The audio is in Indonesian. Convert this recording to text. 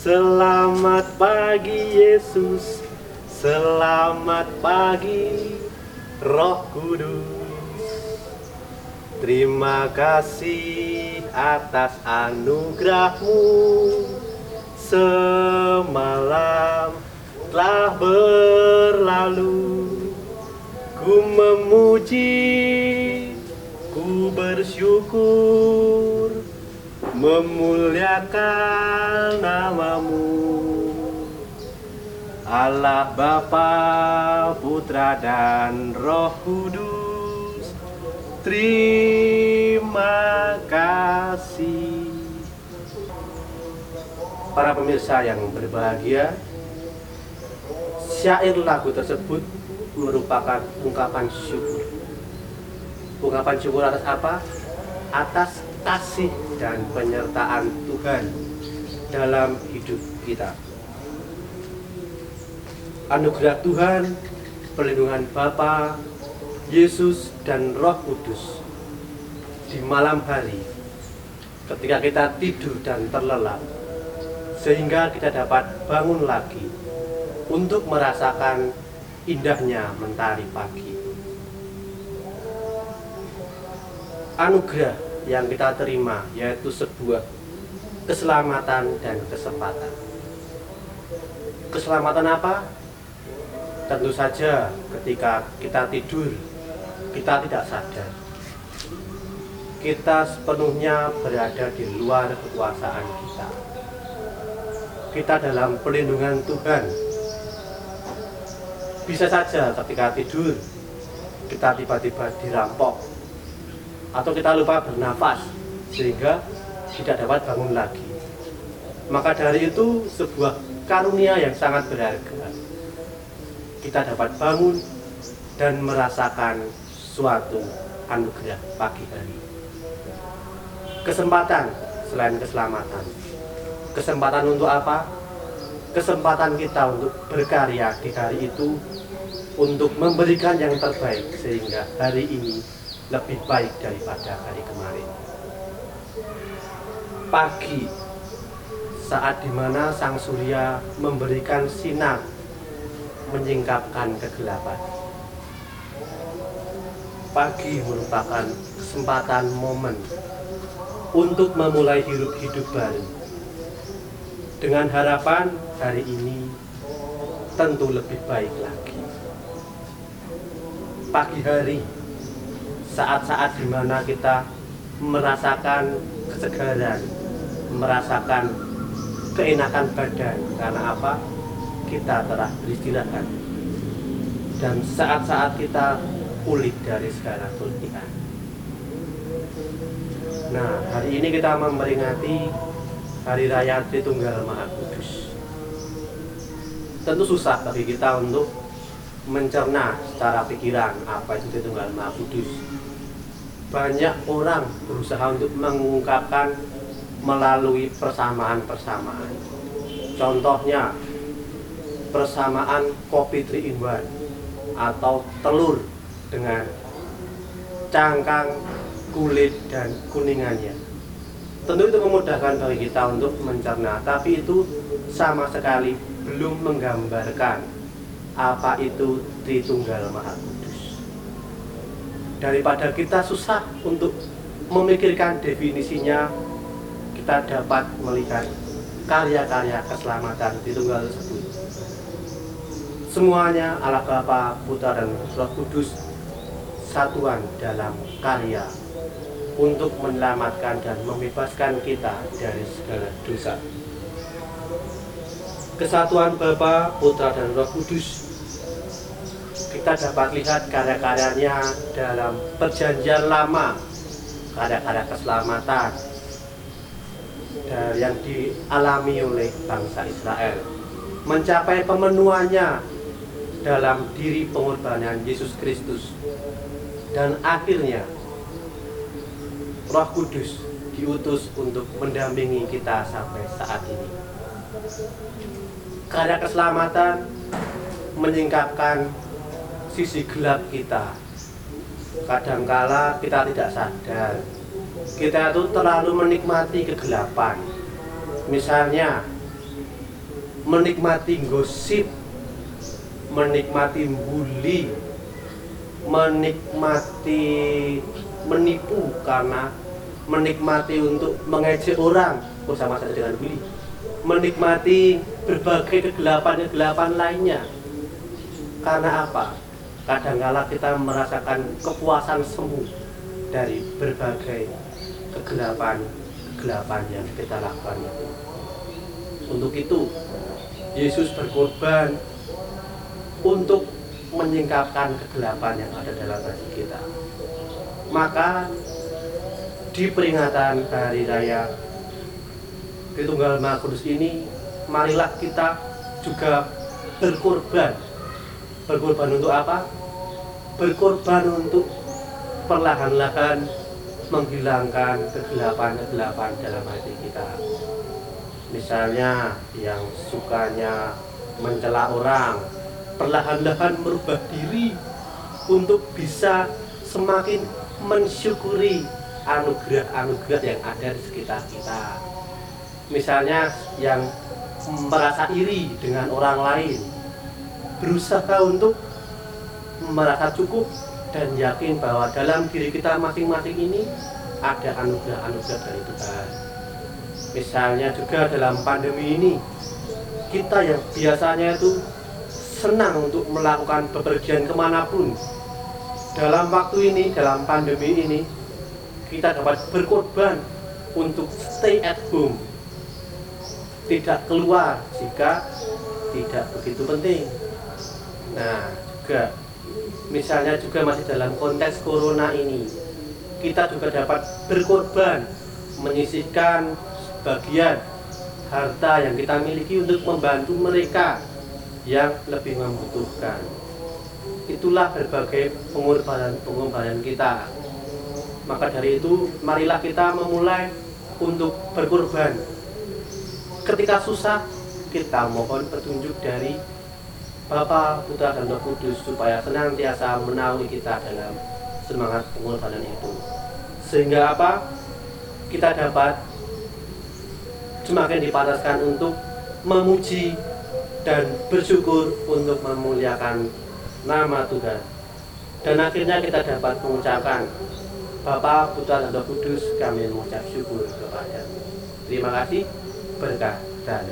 Selamat pagi Yesus, selamat pagi Roh Kudus. Terima kasih atas anugerah-Mu. Semalam telah berlalu, ku memuji, ku bersyukur, memuliakan nama-Mu. Allah Bapa, Putra dan Roh Kudus, terima kasih. Para pemirsa yang berbahagia, syair lagu tersebut merupakan ungkapan syukur. Ungkapan syukur atas apa? Atas kasih dan penyertaan Tuhan dalam hidup kita. Anugerah Tuhan, perlindungan Bapa, Yesus dan Roh Kudus di malam hari ketika kita tidur dan terlelap, sehingga kita dapat bangun lagi untuk merasakan indahnya mentari pagi. Anugerah yang kita terima yaitu sebuah keselamatan dan kesempatan. Keselamatan apa? Tentu saja ketika kita tidur, kita tidak sadar. Kita sepenuhnya berada di luar kekuasaan kita. Kita dalam perlindungan Tuhan. Bisa saja ketika tidur, kita tiba-tiba dirampok, atau kita lupa bernafas, sehingga tidak dapat bangun lagi. Maka dari itu, sebuah karunia yang sangat berharga. Kita dapat bangun dan merasakan suatu anugerah pagi hari. Kesempatan selain keselamatan. Kesempatan untuk apa? Kesempatan kita untuk berkarya di hari itu, untuk memberikan yang terbaik sehingga hari ini lebih baik daripada hari kemarin. Pagi, saat dimana sang surya memberikan sinar, menyingkapkan kegelapan. Pagi merupakan kesempatan momen untuk memulai hidup baru. Dengan harapan hari ini tentu lebih baik lagi. Pagi hari, saat-saat di mana kita merasakan kesegaran, merasakan keenakan badan. Karena apa? Kita telah beristirahat. Dan saat-saat kita pulih dari segala keletihan. Nah, hari ini kita memperingati Hari Raya Tritunggal Maha Kudus. Tentu susah bagi kita untuk mencerna secara pikiran apa itu Tritunggal Maha Kudus. Banyak orang berusaha untuk mengungkapkan melalui persamaan-persamaan. Contohnya, persamaan kopi 3 in 1 atau telur dengan cangkang, kulit, dan kuningannya. Tentu itu memudahkan bagi kita untuk mencerna, tapi itu sama sekali belum menggambarkan apa itu Tritunggal Maha Kudus. Daripada kita susah untuk memikirkan definisinya, kita dapat melihat karya-karya keselamatan Tritunggal tersebut. Semuanya Allah Bapa, Putra dan Roh Kudus satuan dalam karya untuk menyelamatkan dan membebaskan kita dari segala dosa. Kesatuan Bapa, Putra dan Roh Kudus, kita dapat lihat karya-karyanya dalam Perjanjian Lama, karya-karya keselamatan yang dialami oleh bangsa Israel, mencapai pemenuhannya dalam diri pengorbanan Yesus Kristus, dan akhirnya Roh Kudus diutus untuk mendampingi kita sampai saat ini. Karya keselamatan menyingkapkan sisi gelap kita. Kadangkala kita tidak sadar, kita itu terlalu menikmati kegelapan. Misalnya, menikmati gosip, menikmati bully, menikmati menipu, karena menikmati untuk mengejek orang bersama saja dengan bully, menikmati berbagai kegelapan-kegelapan lainnya. Karena apa? Kadangkala kita merasakan kepuasan semu dari berbagai kegelapan yang kita lakukan itu. Untuk itu Yesus berkorban untuk menyingkapkan kegelapan yang ada dalam hati kita. Maka di peringatan Hari Raya Tritunggal Maha Kudus ini, marilah kita juga berkorban. Berkorban untuk apa? Berkorban untuk perlahan-lahan menghilangkan kegelapan-kegelapan dalam hati kita. Misalnya yang sukanya mencela orang, perlahan-lahan merubah diri untuk bisa semakin mensyukuri anugerah-anugerah yang ada di sekitar kita. Misalnya yang merasa iri dengan orang lain, berusaha untuk merasa cukup dan yakin bahwa dalam diri kita masing-masing ini ada anugerah-anugerah dari Tuhan. Misalnya juga dalam pandemi ini, kita yang biasanya itu senang untuk melakukan bepergian kemanapun, dalam waktu ini, dalam pandemi ini, kita dapat berkorban untuk stay at home, tidak keluar jika tidak begitu penting. Nah, juga misalnya juga masih dalam konteks corona ini, kita juga dapat berkorban menyisihkan sebagian harta yang kita miliki untuk membantu mereka yang lebih membutuhkan. Itulah berbagai pengorbanan kita. Maka dari itu, marilah kita memulai untuk berkorban. Ketika susah, kita mohon petunjuk dari Bapa, Putra, dan Roh Kudus supaya senantiasa menaungi kita dalam semangat pengorbanan itu. Sehingga apa? Kita dapat semakin dipanaskan untuk memuji dan bersyukur untuk memuliakan nama Tuhan. Dan akhirnya kita dapat mengucapkan, Bapa, Putra, dan Roh Kudus, kami mengucap syukur kepada-Mu. Terima kasih, berkah dan